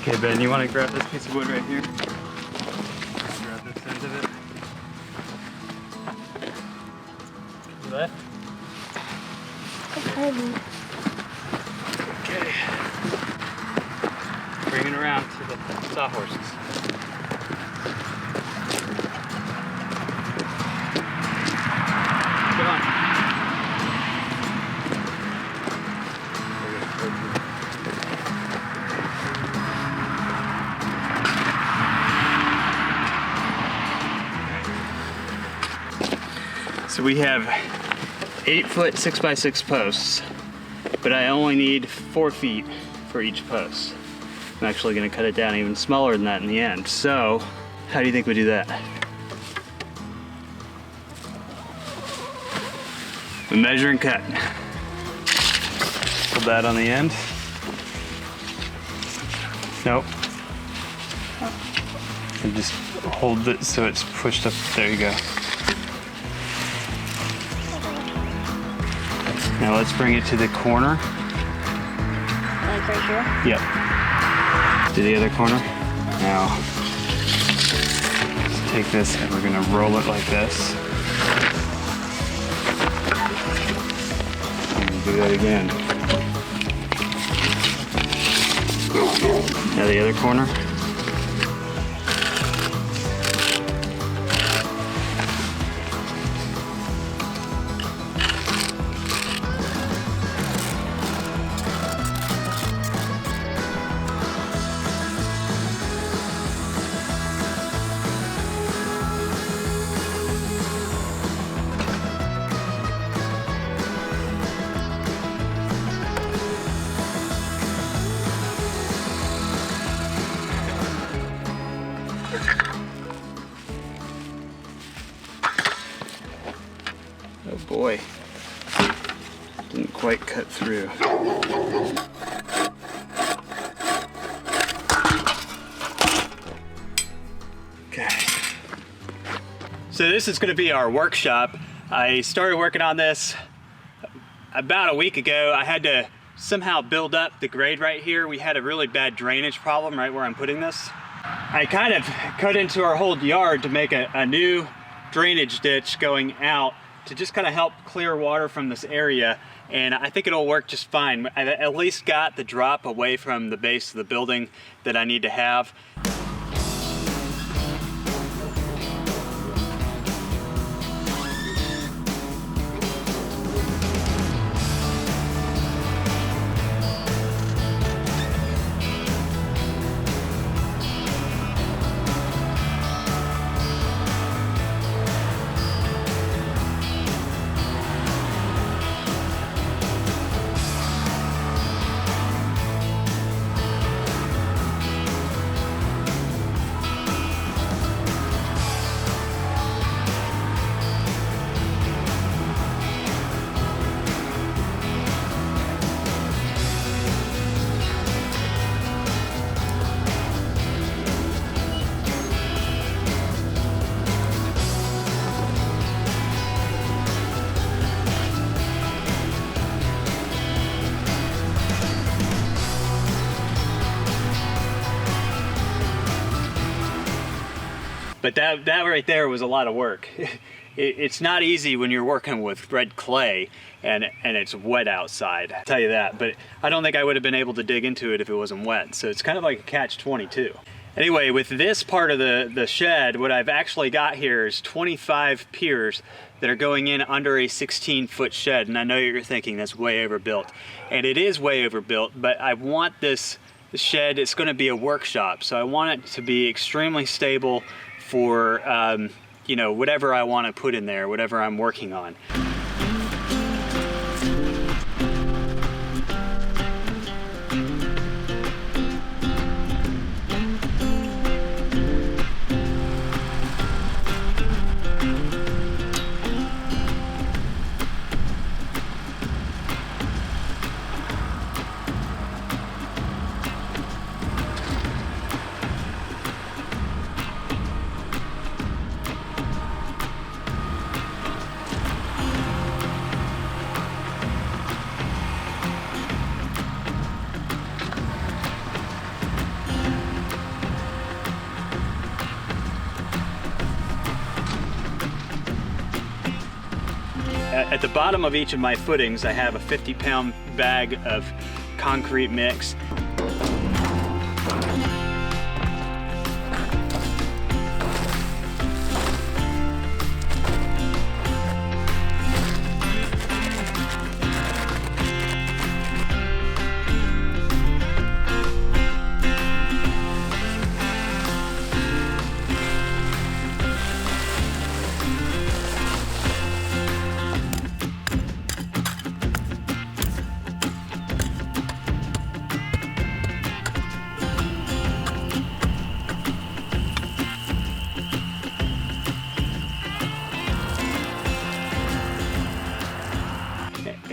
Okay, Ben, you want to grab this piece of wood right here? Grab this end of it. See that? It's heavy. Okay. Bring it around to the sawhorses. Come on. So we have 8-foot 6x6 posts, but I only need 4 feet for each post. I'm actually going to cut it down even smaller than that in the end. So, how do you think we do that? We measure and cut. Put that on the end. Nope. And just hold it so it's pushed up. There you go. Now let's bring it to the corner. Like right here? Yep. To the other corner. Now, let's take this and we're gonna roll it like this. And do that again. Now the other corner. Oh boy, didn't quite cut through. Okay. So this is going to be our workshop. I started working on this about a week ago. I had to somehow build up the grade right here. We had a really bad drainage problem right where I'm putting this. I kind of cut into our whole yard to make a new drainage ditch going out to just kind of help clear water from this area, and I think it'll work just fine. I at least got the drop away from the base of the building that I need to have. But that right there was a lot of work. It's not easy when you're working with red clay and it's wet outside, I'll tell you that. But I don't think I would have been able to dig into it if it wasn't wet. So it's kind of like a catch-22. Anyway, with this part of the shed, what I've actually got here is 25 piers that are going in under a 16-foot shed. And I know you're thinking that's way overbuilt. And it is way overbuilt, but I want this shed, it's gonna be a workshop. So I want it to be extremely stable for you know, whatever I want to put in there, whatever I'm working on. At the bottom of each of my footings, I have a 50-pound bag of concrete mix.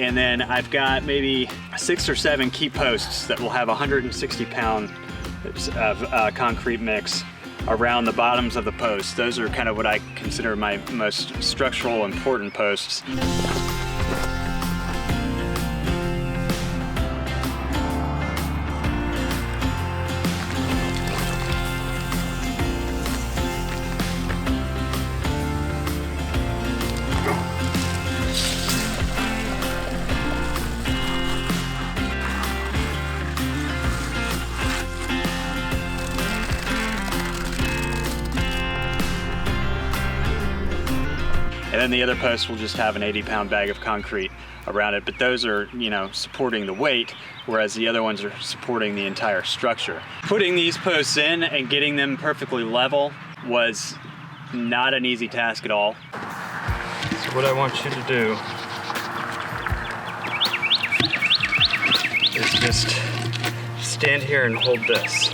And then I've got maybe 6 or 7 key posts that will have 160 pounds of concrete mix around the bottoms of the posts. Those are kind of what I consider my most structural important posts. And then the other post will just have an 80-pound bag of concrete around it, but those are, you know, supporting the weight, whereas the other ones are supporting the entire structure. Putting these posts in and getting them perfectly level was not an easy task at all. So what I want you to do is just stand here and hold this.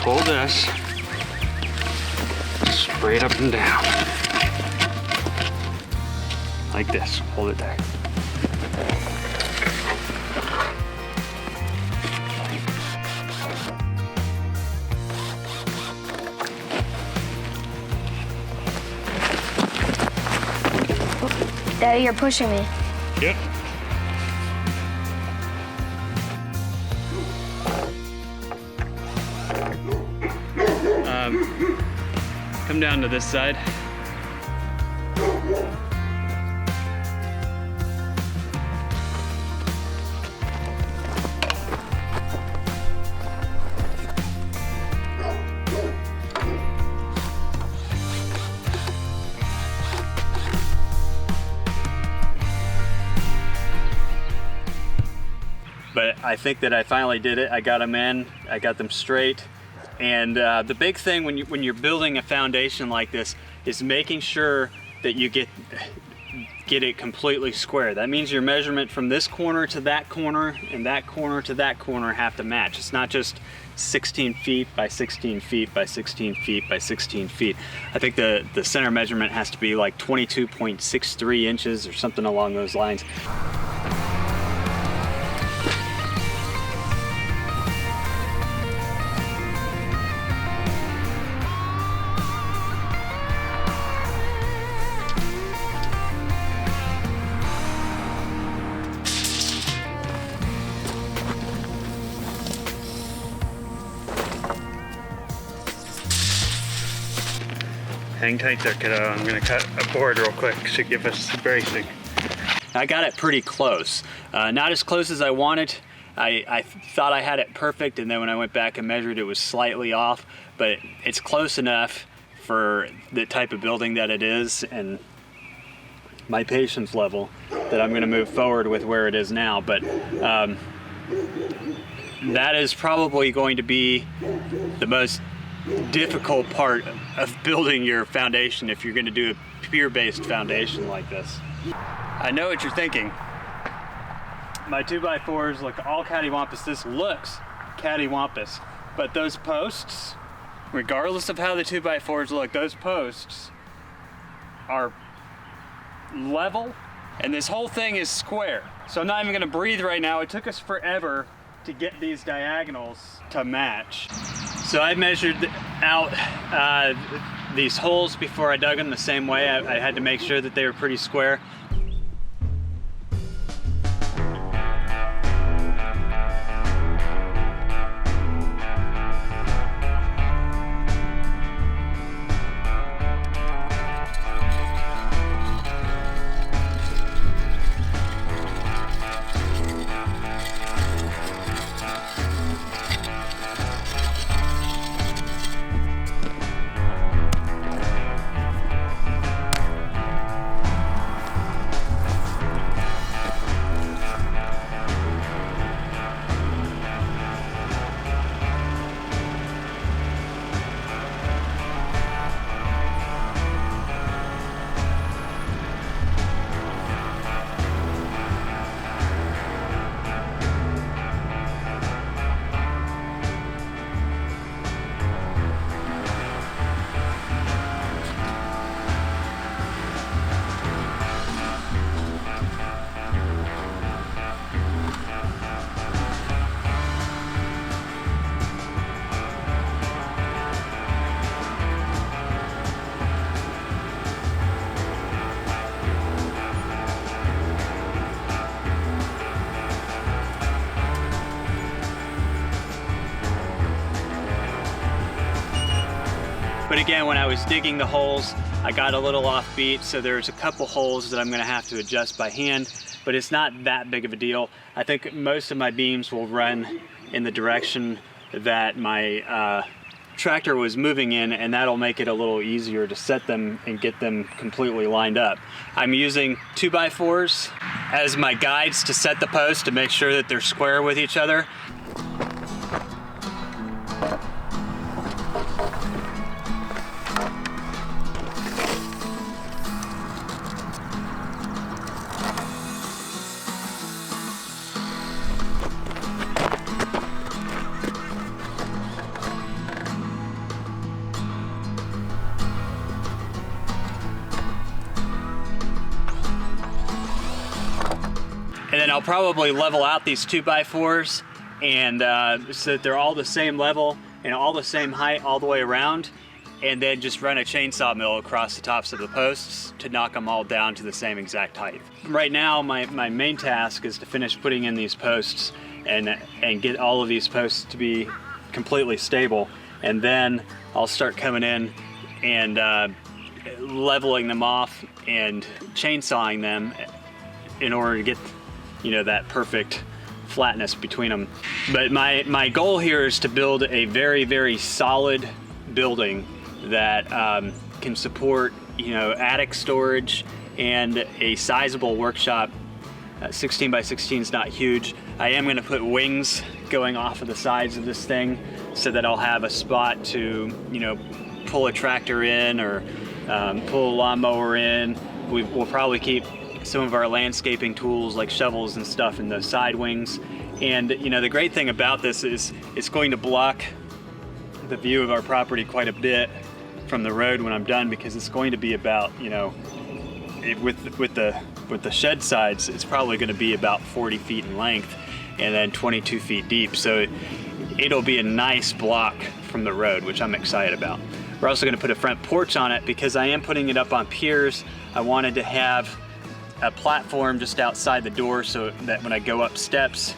Hold this straight up and down. Like this. Hold it there. Daddy, you're pushing me. Yep. Come down to this side. But I think that I finally did it. I got them in, I got them straight. And the big thing when you're building a foundation like this is making sure that you get it completely square. That means your measurement from this corner to that corner and that corner to that corner have to match. It's not just 16 feet by 16 feet by 16 feet by 16 feet. I think the center measurement has to be like 22.63 inches or something along those lines. Hang tight there, kiddo. I'm gonna cut a board real quick to give us some bracing. I got it pretty close. Not as close as I wanted. I thought I had it perfect, and then when I went back and measured, it was slightly off, but it's close enough for the type of building that it is and my patience level that I'm gonna move forward with where it is now. But that is probably going to be the most difficult part of building your foundation if you're going to do a pier-based foundation like this. I know what you're thinking. My 2x4s look all cattywampus. This looks cattywampus, but those posts, regardless of how the 2x4s look, those posts are level, and this whole thing is square. So I'm not even gonna breathe right now. It took us forever to get these diagonals to match. So I measured out these holes before I dug them the same way. I had to make sure that they were pretty square. But again, when I was digging the holes, I got a little offbeat, so there's a couple holes that I'm gonna have to adjust by hand, but it's not that big of a deal. I think most of my beams will run in the direction that my tractor was moving in, and that'll make it a little easier to set them and get them completely lined up. I'm using 2x4s as my guides to set the posts to make sure that they're square with each other. And then I'll probably level out these 2x4s and so that they're all the same level and all the same height all the way around, and then just run a chainsaw mill across the tops of the posts to knock them all down to the same exact height. Right now, my main task is to finish putting in these posts and get all of these posts to be completely stable, and then I'll start coming in and leveling them off and chainsawing them in order to get, you know, that perfect flatness between them. But my goal here is to build a very, very solid building that can support, you know, attic storage and a sizable workshop. 16 by 16 is not huge. I am going to put wings going off of the sides of this thing so that I'll have a spot to, you know, pull a tractor in or pull a lawnmower in. We'll probably keep some of our landscaping tools like shovels and stuff in the side wings. And you know, the great thing about this is it's going to block the view of our property quite a bit from the road when I'm done, because it's going to be about, you know, with the shed sides, it's probably going to be about 40 feet in length and then 22 feet deep. So it'll be a nice block from the road, which I'm excited about. We're also going to put a front porch on it because I am putting it up on piers. I wanted to have a platform just outside the door so that when I go up steps,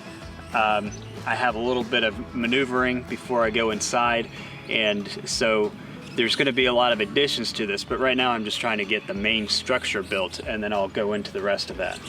I have a little bit of maneuvering before I go inside. And so there's going to be a lot of additions to this, but right now I'm just trying to get the main structure built, and then I'll go into the rest of that.